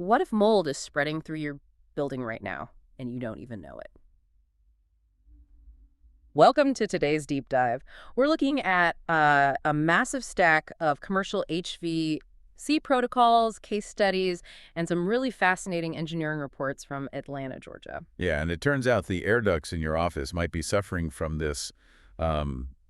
What if mold is spreading through your building right now and you don't even know it? Welcome to today's deep dive. We're looking at a massive stack of commercial HVAC protocols, case studies, and some really fascinating engineering reports from Atlanta, Georgia. Yeah, and it turns out the air ducts in your office might be suffering from this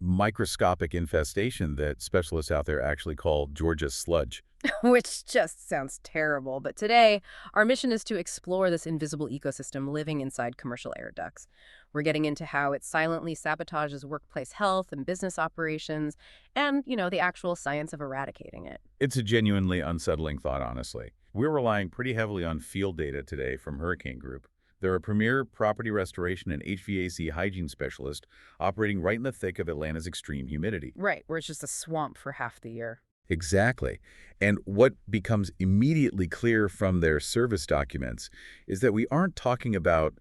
microscopic infestation that specialists out there actually call Georgia sludge. Which just sounds terrible. But today, our mission is to explore this invisible ecosystem living inside commercial air ducts. We're getting into how it silently sabotages workplace health and business operations and, the actual science of eradicating it. It's a genuinely unsettling thought, honestly. We're relying pretty heavily on field data today from Hurricane Group. They're a premier property restoration and HVAC hygiene specialist operating right in the thick of Atlanta's extreme humidity. Right, where it's just a swamp for half the year. Exactly. And what becomes immediately clear from their service documents is that we aren't talking about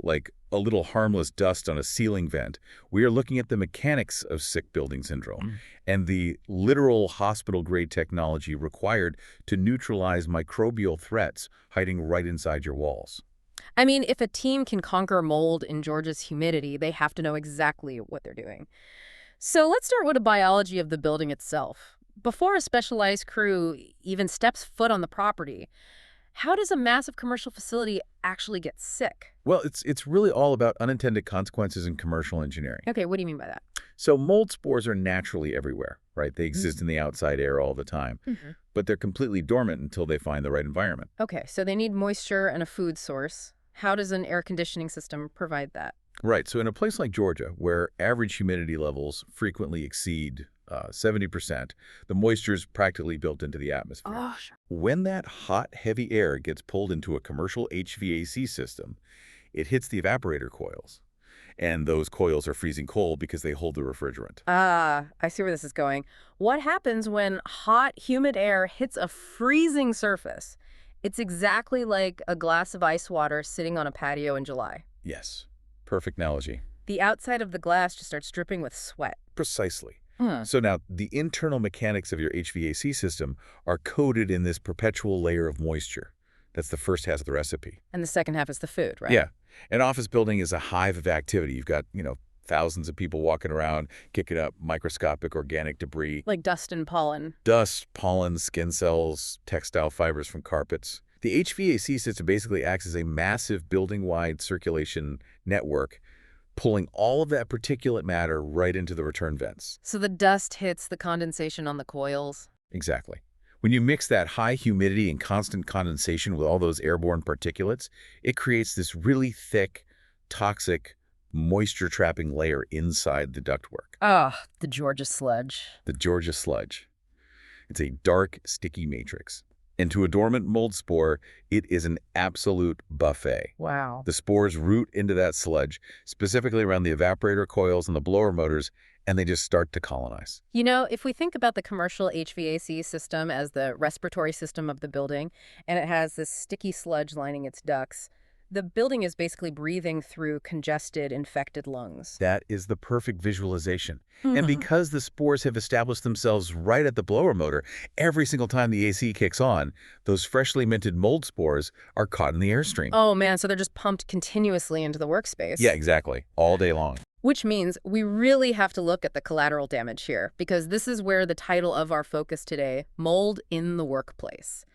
like a little harmless dust on a ceiling vent. We are looking at the mechanics of sick building syndrome and the literal hospital-grade technology required to neutralize microbial threats hiding right inside your walls. I mean, if a team can conquer mold in Georgia's humidity, they have to know exactly what they're doing. So let's start with the biology of the building itself. Before a specialized crew even steps foot on the property, how does a massive commercial facility actually get sick? Well, it's really all about unintended consequences in commercial engineering. Okay, what do you mean by that? So mold spores are naturally everywhere, right? They exist in the outside air all the time, but they're completely dormant until they find the right environment. Okay, so they need moisture and a food source. How does an air conditioning system provide that? Right. So in a place like Georgia, where average humidity levels frequently exceed 70%, the moisture is practically built into the atmosphere. Oh, sure. When that hot, heavy air gets pulled into a commercial HVAC system, it hits the evaporator coils. And those coils are freezing cold because they hold the refrigerant. Ah, I see where this is going. What happens when hot, humid air hits a freezing surface? It's exactly like a glass of ice water sitting on a patio in July. Yes. Perfect analogy. The outside of the glass just starts dripping with sweat. Precisely. So now, the internal mechanics of your HVAC system are coated in this perpetual layer of moisture. That's the first half of the recipe. And the second half is the food, right? Yeah. An office building is a hive of activity. You've got, thousands of people walking around, kicking up microscopic organic debris. Like dust and pollen. Dust, pollen, skin cells, textile fibers from carpets. The HVAC system basically acts as a massive building-wide circulation network, pulling all of that particulate matter right into the return vents. So the dust hits the condensation on the coils. Exactly. When you mix that high humidity and constant condensation with all those airborne particulates, it creates this really thick, toxic, moisture-trapping layer inside the ductwork. Ah, the Georgia sludge. The Georgia sludge. It's a dark, sticky matrix. And to a dormant mold spore, it is an absolute buffet. Wow. The spores root into that sludge, specifically around the evaporator coils and the blower motors, and they just start to colonize. If we think about the commercial HVAC system as the respiratory system of the building, and it has this sticky sludge lining its ducts, the building is basically breathing through congested, infected lungs. That is the perfect visualization. And because the spores have established themselves right at the blower motor, every single time the AC kicks on, those freshly minted mold spores are caught in the airstream. Oh, man, so they're just pumped continuously into the workspace. Yeah, exactly. All day long. Which means we really have to look at the collateral damage here, because this is where the title of our focus today, Mold in the Workplace.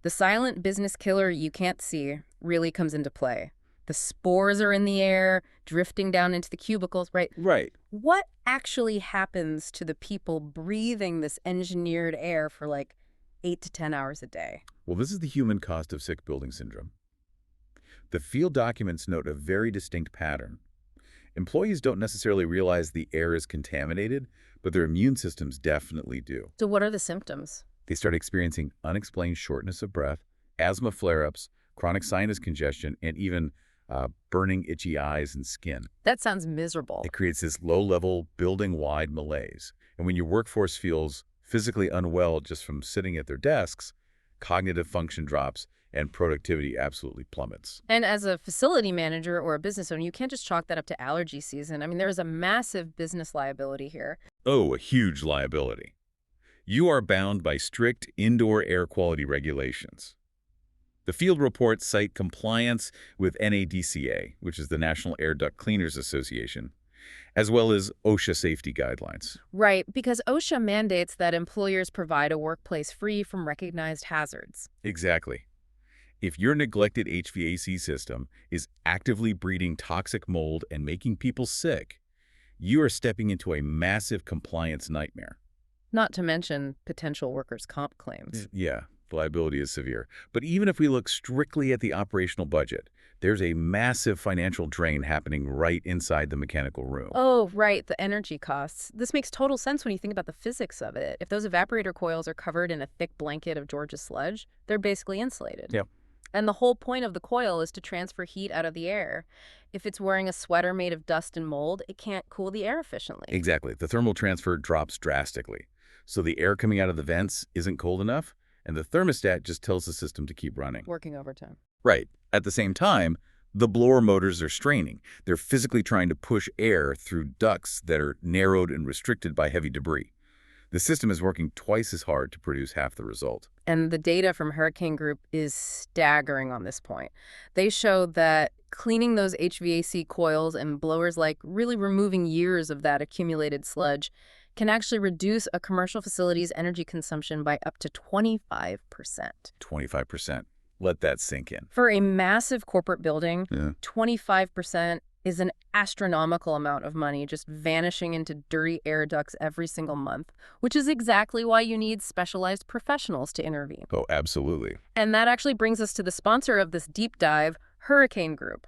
The silent business killer you can't see really comes into play. The spores are in the air, drifting down into the cubicles, right? Right. What actually happens to the people breathing this engineered air for like 8 to 10 hours a day? Well, this is the human cost of sick building syndrome. The field documents note a very distinct pattern. Employees don't necessarily realize the air is contaminated, but their immune systems definitely do. So what are the symptoms? They start experiencing unexplained shortness of breath, asthma flare-ups, chronic sinus congestion, and even burning itchy eyes and skin. That sounds miserable. It creates this low-level, building-wide malaise. And when your workforce feels physically unwell just from sitting at their desks, cognitive function drops and productivity absolutely plummets. And as a facility manager or a business owner, you can't just chalk that up to allergy season. I mean, there is a massive business liability here. Oh, a huge liability. You are bound by strict indoor air quality regulations. The field reports cite compliance with NADCA, which is the National Air Duct Cleaners Association, as well as OSHA safety guidelines. Right, because OSHA mandates that employers provide a workplace free from recognized hazards. Exactly. If your neglected HVAC system is actively breeding toxic mold and making people sick, you are stepping into a massive compliance nightmare. Not to mention potential workers' comp claims. Yeah, the liability is severe. But even if we look strictly at the operational budget, there's a massive financial drain happening right inside the mechanical room. Oh, right, the energy costs. This makes total sense when you think about the physics of it. If those evaporator coils are covered in a thick blanket of Georgia sludge, they're basically insulated. Yep. And the whole point of the coil is to transfer heat out of the air. If it's wearing a sweater made of dust and mold, it can't cool the air efficiently. Exactly. The thermal transfer drops drastically. So the air coming out of the vents isn't cold enough, and the thermostat just tells the system to keep running. Working overtime. Right. At the same time, the blower motors are straining. They're physically trying to push air through ducts that are narrowed and restricted by heavy debris. The system is working twice as hard to produce half the result. And the data from Hurricane Group is staggering on this point. They show that cleaning those HVAC coils and blowers, like really removing years of that accumulated sludge, can actually reduce a commercial facility's energy consumption by up to 25%. 25%. Let that sink in. For a massive corporate building, Yeah. 25% is an astronomical amount of money just vanishing into dirty air ducts every single month, which is exactly why you need specialized professionals to intervene. Oh, absolutely. And that actually brings us to the sponsor of this deep dive, Hurricane Group.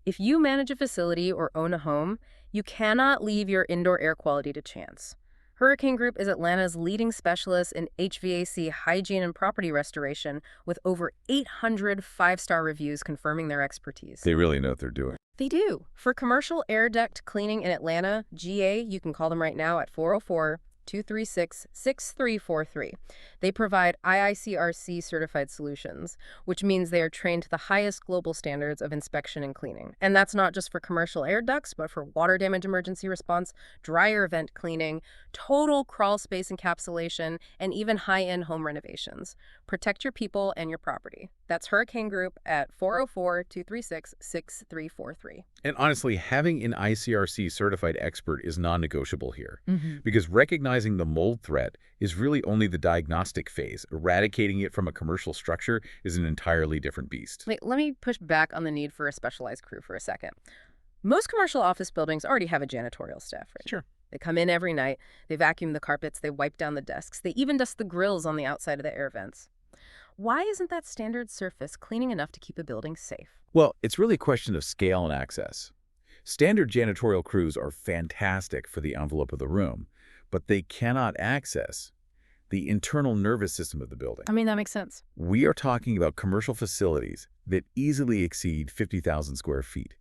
If you manage a facility or own a home, you cannot leave your indoor air quality to chance. Hurricane Group is Atlanta's leading specialist in HVAC hygiene and property restoration, with over 800 five-star reviews confirming their expertise. They really know what they're doing. They do. For commercial air duct cleaning in Atlanta, GA, you can call them right now at 404-236-6343. They provide IICRC certified solutions, which means they are trained to the highest global standards of inspection and cleaning. And that's not just for commercial air ducts, but for water damage emergency response, dryer vent cleaning, total crawl space encapsulation, and even high-end home renovations. Protect your people and your property. That's Hurricane Group at 404-236-6343. And honestly, having an ICRC certified expert is non-negotiable here. Mm-hmm. Because recognizing the mold threat is really only the diagnostic phase. Eradicating it from a commercial structure is an entirely different beast. Wait, let me push back on the need for a specialized crew for a second. Most commercial office buildings already have a janitorial staff, right? Sure. They come in every night, they vacuum the carpets, they wipe down the desks, they even dust the grills on the outside of the air vents. Why isn't that standard surface cleaning enough to keep a building safe? Well, it's really a question of scale and access. Standard janitorial crews are fantastic for the envelope of the room, but they cannot access the internal nervous system of the building. I mean, that makes sense. We are talking about commercial facilities that easily exceed 50,000 square feet.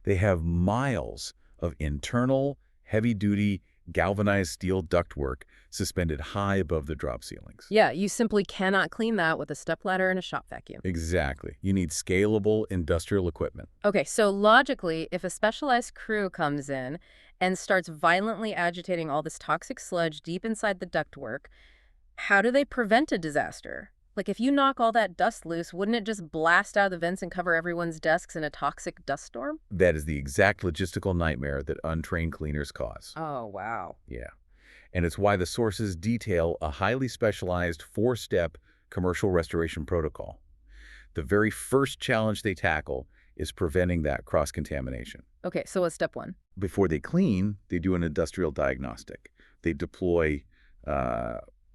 They have miles of internal, heavy-duty, galvanized steel ductwork suspended high above the drop ceilings. Yeah, you simply cannot clean that with a stepladder and a shop vacuum. Exactly. You need scalable industrial equipment. Okay, so logically, if a specialized crew comes in and starts violently agitating all this toxic sludge deep inside the ductwork, how do they prevent a disaster? Like, if you knock all that dust loose, wouldn't it just blast out of the vents and cover everyone's desks in a toxic dust storm? That is the exact logistical nightmare that untrained cleaners cause. Oh, wow. Yeah. And it's why the sources detail a highly specialized four-step commercial restoration protocol. The very first challenge they tackle is preventing that cross-contamination. Okay, so what's step one? Before they clean, they do an industrial diagnostic. They deploy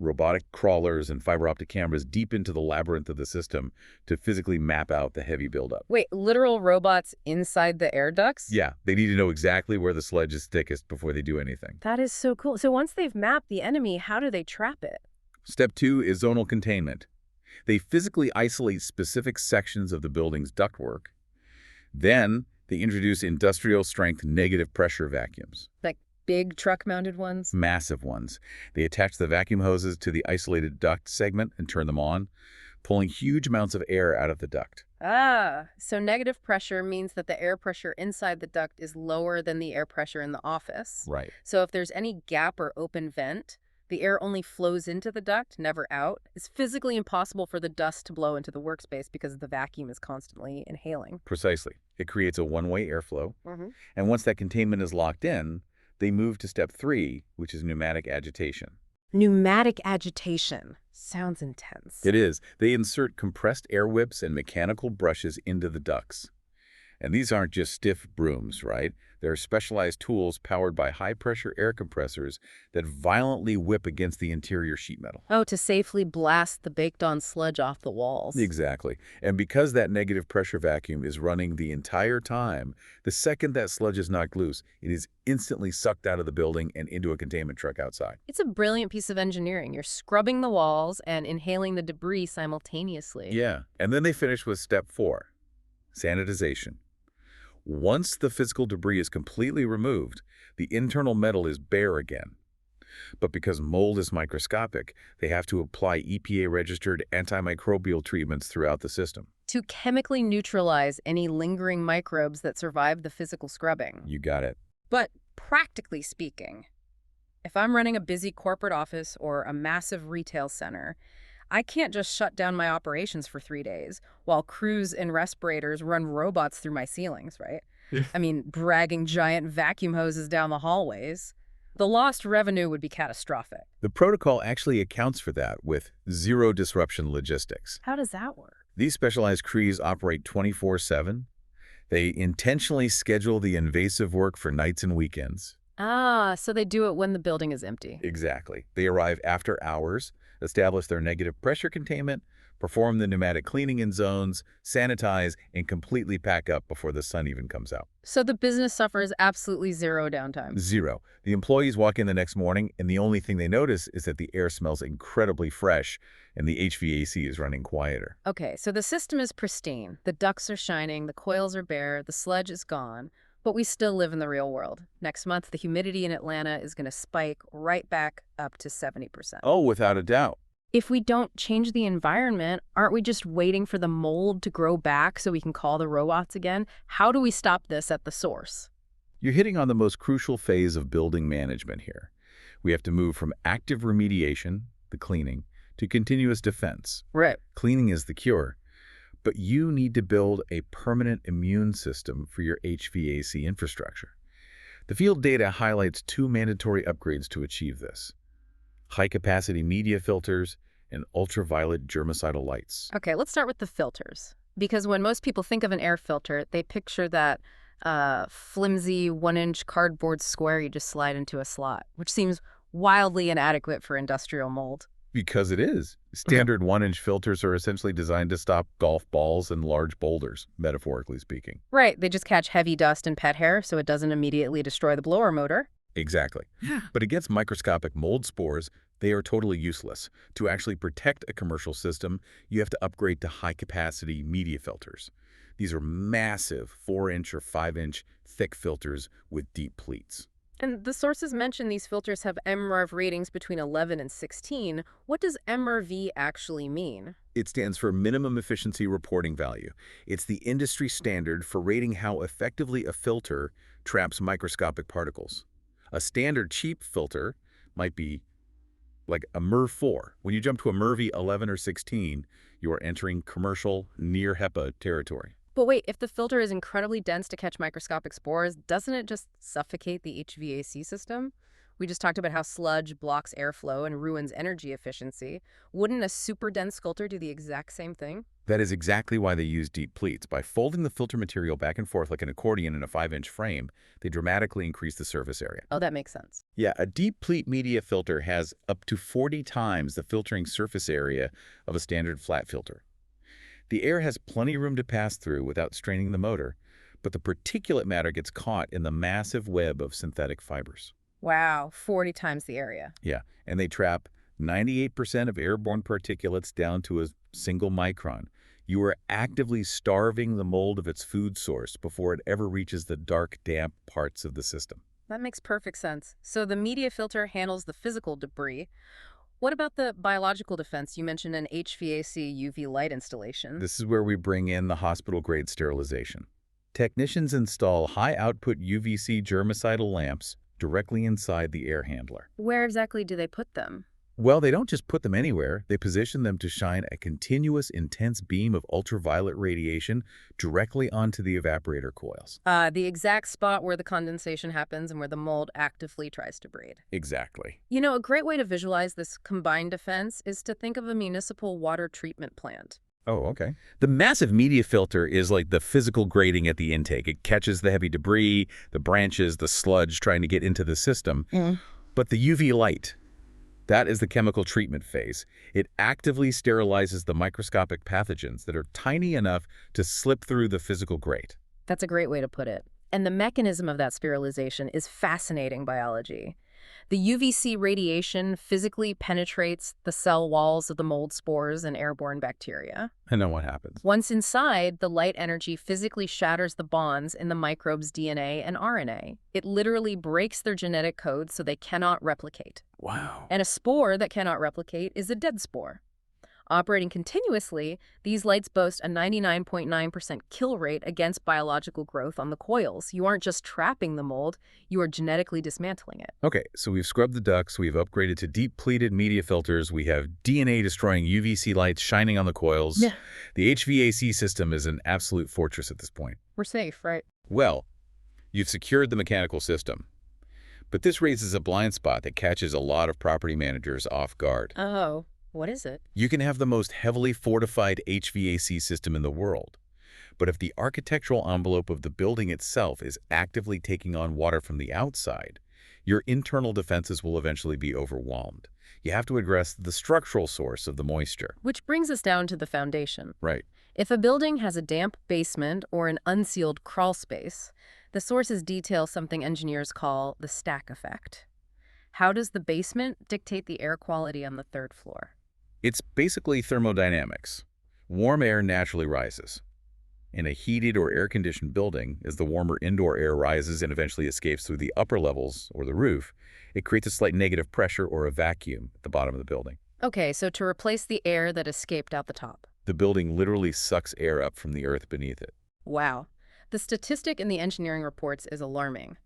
robotic crawlers and fiber optic cameras deep into the labyrinth of the system to physically map out the heavy buildup. Wait, literal robots inside the air ducts? Yeah, they need to know exactly where the sludge is thickest before they do anything. That is so cool. So once they've mapped the enemy, how do they trap it? Step 2 is zonal containment. They physically isolate specific sections of the building's ductwork. Then they introduce industrial-strength negative pressure vacuums. Like big truck-mounted ones? Massive ones. They attach the vacuum hoses to the isolated duct segment and turn them on, pulling huge amounts of air out of the duct. Ah, so negative pressure means that the air pressure inside the duct is lower than the air pressure in the office. Right. So if there's any gap or open vent, The air only flows into the duct, never out. It's physically impossible for the dust to blow into the workspace because the vacuum is constantly inhaling. Precisely. It creates a one-way airflow. Hmm. And once that containment is locked in, they move to step 3, which is pneumatic agitation. Pneumatic agitation. Sounds intense. It is. They insert compressed air whips and mechanical brushes into the ducts. And these aren't just stiff brooms, right? They're specialized tools powered by high-pressure air compressors that violently whip against the interior sheet metal. Oh, to safely blast the baked-on sludge off the walls. Exactly. And because that negative pressure vacuum is running the entire time, the second that sludge is knocked loose, it is instantly sucked out of the building and into a containment truck outside. It's a brilliant piece of engineering. You're scrubbing the walls and inhaling the debris simultaneously. Yeah. And then they finish with step 4, sanitization. Once the physical debris is completely removed, the internal metal is bare again. But because mold is microscopic, they have to apply EPA-registered antimicrobial treatments throughout the system. To chemically neutralize any lingering microbes that survive the physical scrubbing. You got it. But practically speaking, if I'm running a busy corporate office or a massive retail center, I can't just shut down my operations for 3 days while crews in respirators run robots through my ceilings, right? Yeah. I mean, dragging giant vacuum hoses down the hallways. The lost revenue would be catastrophic. The protocol actually accounts for that with zero disruption logistics. How does that work? These specialized crews operate 24/7. They intentionally schedule the invasive work for nights and weekends. Ah, so they do it when the building is empty. Exactly. They arrive after hours, establish their negative pressure containment, perform the pneumatic cleaning in zones, sanitize, and completely pack up before the sun even comes out. So the business suffers absolutely zero downtime. Zero. The employees walk in the next morning, and the only thing they notice is that the air smells incredibly fresh, and the HVAC is running quieter. Okay, so the system is pristine. The ducts are shining, the coils are bare, the sludge is gone. But we still live in the real world. Next month, the humidity in Atlanta is going to spike right back up to 70%. Oh, without a doubt. If we don't change the environment, aren't we just waiting for the mold to grow back so we can call the robots again? How do we stop this at the source? You're hitting on the most crucial phase of building management here. We have to move from active remediation, the cleaning, to continuous defense. Right. Cleaning is the cure, but you need to build a permanent immune system for your HVAC infrastructure. The field data highlights 2 mandatory upgrades to achieve this: high-capacity media filters and ultraviolet germicidal lights. Okay, let's start with the filters. Because when most people think of an air filter, they picture that flimsy 1-inch cardboard square you just slide into a slot, which seems wildly inadequate for industrial mold. Because it is. Standard 1-inch filters are essentially designed to stop golf balls and large boulders, metaphorically speaking. Right, they just catch heavy dust and pet hair so it doesn't immediately destroy the blower motor. Exactly. But against microscopic mold spores, they are totally useless. To actually protect a commercial system, you have to upgrade to high-capacity media filters. These are massive 4-inch or 5-inch thick filters with deep pleats. And the sources mention these filters have MRV ratings between 11 and 16. What does MRV actually mean? It stands for Minimum Efficiency Reporting Value. It's the industry standard for rating how effectively a filter traps microscopic particles. A standard cheap filter might be like a MERV 4. When you jump to a MERV 11 or 16, you are entering commercial near HEPA territory. But wait, if the filter is incredibly dense to catch microscopic spores, doesn't it just suffocate the HVAC system? We just talked about how sludge blocks airflow and ruins energy efficiency. Wouldn't a super dense filter do the exact same thing? That is exactly why they use deep pleats. By folding the filter material back and forth like an accordion in a 5-inch frame, they dramatically increase the surface area. Oh, that makes sense. Yeah, a deep pleat media filter has up to 40 times the filtering surface area of a standard flat filter. The air has plenty of room to pass through without straining the motor, but the particulate matter gets caught in the massive web of synthetic fibers. Wow, 40 times the area. Yeah, and they trap 98% of airborne particulates down to a single micron. You are actively starving the mold of its food source before it ever reaches the dark, damp parts of the system. That makes perfect sense. So the media filter handles the physical debris. What about the biological defense? You mentioned an HVAC UV light installation. This is where we bring in the hospital-grade sterilization. Technicians install high-output UVC germicidal lamps directly inside the air handler. Where exactly do they put them? Well, they don't just put them anywhere. They position them to shine a continuous, intense beam of ultraviolet radiation directly onto the evaporator coils. The exact spot where the condensation happens and where the mold actively tries to breed. Exactly. You know, a great way to visualize this combined defense is to think of a municipal water treatment plant. Oh, okay. The massive media filter is like the physical grating at the intake. It catches the heavy debris, the branches, the sludge trying to get into the system. But the UV light, that is the chemical treatment phase. It actively sterilizes the microscopic pathogens that are tiny enough to slip through the physical grate. That's a great way to put it. And the mechanism of that sterilization is fascinating biology. The UVC radiation physically penetrates the cell walls of the mold spores and airborne bacteria. And then what happens? Once inside, the light energy physically shatters the bonds in the microbe's DNA and RNA. It literally breaks their genetic code so they cannot replicate. Wow. And a spore that cannot replicate is a dead spore. Operating continuously, these lights boast a 99.9% kill rate against biological growth on the coils. You aren't just trapping the mold, you are genetically dismantling it. Okay, so we've scrubbed the ducts, we've upgraded to deep-pleated media filters, we have DNA-destroying UVC lights shining on the coils. Yeah. The HVAC system is an absolute fortress at this point. We're safe, right? Well, you've secured the mechanical system. But this raises a blind spot that catches a lot of property managers off guard. Oh, what is it? You can have the most heavily fortified HVAC system in the world, but if the architectural envelope of the building itself is actively taking on water from the outside, your internal defenses will eventually be overwhelmed. You have to address the structural source of the moisture. Which brings us down to the foundation. Right. If a building has a damp basement or an unsealed crawl space, the sources detail something engineers call the stack effect. How does the basement dictate the air quality on the third floor? It's basically thermodynamics. Warm air naturally rises. In a heated or air-conditioned building, as the warmer indoor air rises and eventually escapes through the upper levels or the roof, it creates a slight negative pressure or a vacuum at the bottom of the building. Okay, so to replace the air that escaped out the top. The building literally sucks air up from the earth beneath it. Wow. The statistic in the engineering reports is alarming.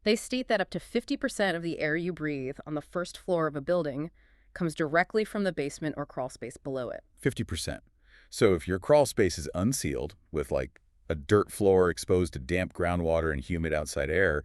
They state that up to 50% of the air you breathe on the first floor of a building comes directly from the basement or crawl space below it. 50%. So if your crawl space is unsealed, with like a dirt floor exposed to damp groundwater and humid outside air,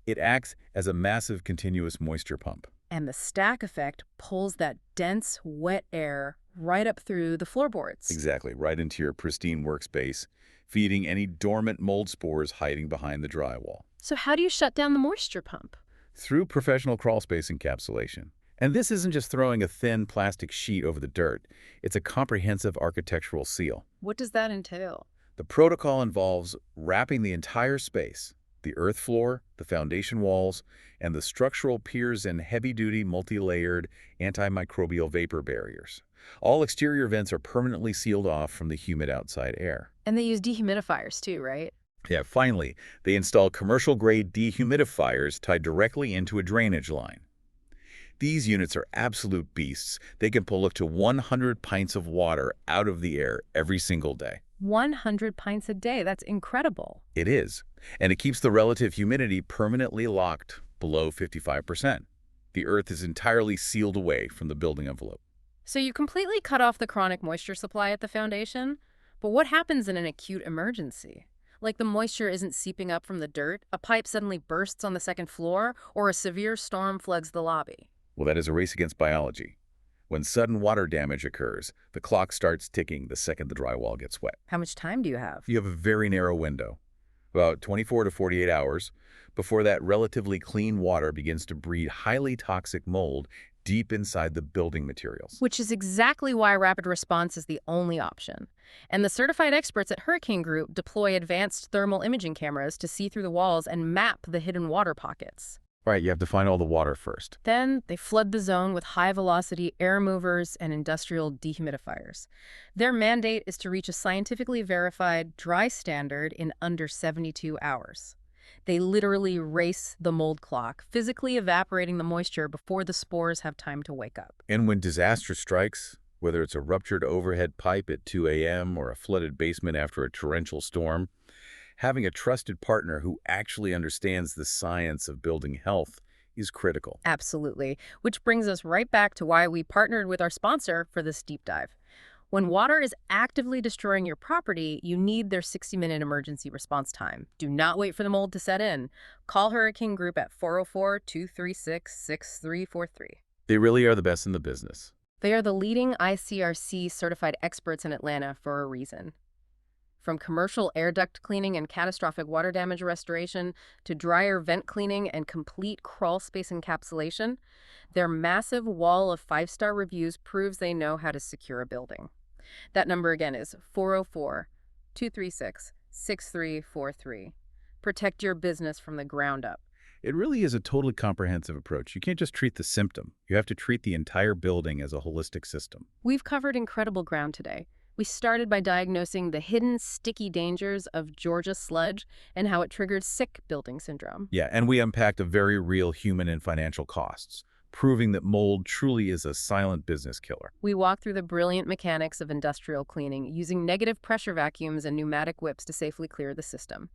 it acts as a massive continuous moisture pump. And the stack effect pulls that dense, wet air right up through the floorboards. Exactly, right into your pristine workspace, feeding any dormant mold spores hiding behind the drywall. So how do you shut down the moisture pump? Through professional crawl space encapsulation. And this isn't just throwing a thin plastic sheet over the dirt. It's a comprehensive architectural seal. What does that entail? The protocol involves wrapping the entire space, the earth floor, the foundation walls, and the structural piers and heavy-duty, multi-layered antimicrobial vapor barriers. All exterior vents are permanently sealed off from the humid outside air. And they use dehumidifiers too, right? Yeah, finally, they install commercial-grade dehumidifiers tied directly into a drainage line. These units are absolute beasts. They can pull up to 100 pints of water out of the air every single day. 100 pints a day. That's incredible. It is. And it keeps the relative humidity permanently locked below 55%. The earth is entirely sealed away from the building envelope. So you completely cut off the chronic moisture supply at the foundation? But what happens in an acute emergency? Like the moisture isn't seeping up from the dirt, a pipe suddenly bursts on the second floor, or a severe storm floods the lobby. Well, that is a race against biology. When sudden water damage occurs, the clock starts ticking the second the drywall gets wet. How much time do you have? You have a very narrow window, about 24 to 48 hours, before that relatively clean water begins to breed highly toxic mold deep inside the building materials. Which is exactly why rapid response is the only option. And the certified experts at Hurricane Group deploy advanced thermal imaging cameras to see through the walls and map the hidden water pockets. Right, you have to find all the water first. Then they flood the zone with high-velocity air movers and industrial dehumidifiers. Their mandate is to reach a scientifically verified dry standard in under 72 hours. They literally race the mold clock, physically evaporating the moisture before the spores have time to wake up. And when disaster strikes, whether it's a ruptured overhead pipe at 2 a.m. or a flooded basement after a torrential storm, having a trusted partner who actually understands the science of building health is critical. Absolutely. Which brings us right back to why we partnered with our sponsor for this deep dive. When water is actively destroying your property, you need their 60-minute emergency response time. Do not wait for the mold to set in. Call Hurricane Group at 404-236-6343. They really are the best in the business. They are the leading ICRC certified experts in Atlanta for a reason. From commercial air duct cleaning and catastrophic water damage restoration to dryer vent cleaning and complete crawl space encapsulation, their massive wall of 5-star reviews proves they know how to secure a building. That number again is 404-236-6343. Protect your business from the ground up. It really is a totally comprehensive approach. You can't just treat the symptom. You have to treat the entire building as a holistic system. We've covered incredible ground today. We started by diagnosing the hidden sticky dangers of Georgia sludge and how it triggers sick building syndrome. Yeah, and we unpacked a very real human and financial costs, proving that mold truly is a silent business killer. We walked through the brilliant mechanics of industrial cleaning, using negative pressure vacuums and pneumatic whips to safely clear the system.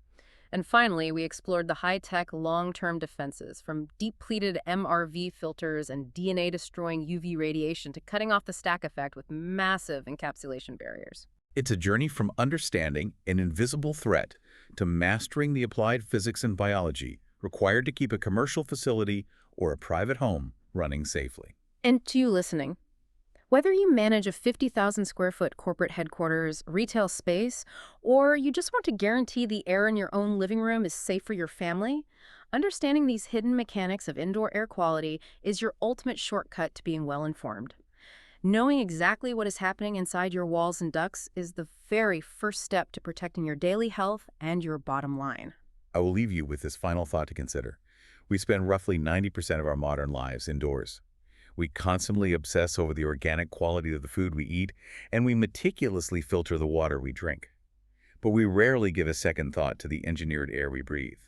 And finally, we explored the high-tech, long-term defenses, from deep-pleated MRV filters and DNA-destroying UV radiation to cutting off the stack effect with massive encapsulation barriers. It's a journey from understanding an invisible threat to mastering the applied physics and biology required to keep a commercial facility or a private home running safely. And to you listening, whether you manage a 50,000 square foot corporate headquarters, retail space, or you just want to guarantee the air in your own living room is safe for your family, understanding these hidden mechanics of indoor air quality is your ultimate shortcut to being well informed. Knowing exactly what is happening inside your walls and ducts is the very first step to protecting your daily health and your bottom line. I will leave you with this final thought to consider. We spend roughly 90% of our modern lives indoors. We constantly obsess over the organic quality of the food we eat, and we meticulously filter the water we drink. But we rarely give a second thought to the engineered air we breathe.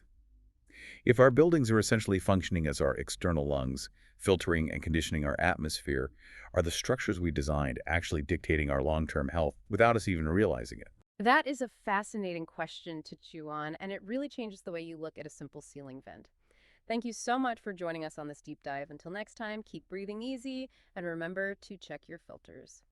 If our buildings are essentially functioning as our external lungs, filtering and conditioning our atmosphere, are the structures we designed actually dictating our long-term health without us even realizing it? That is a fascinating question to chew on, and it really changes the way you look at a simple ceiling vent. Thank you so much for joining us on this deep dive. Until next time, keep breathing easy and remember to check your filters.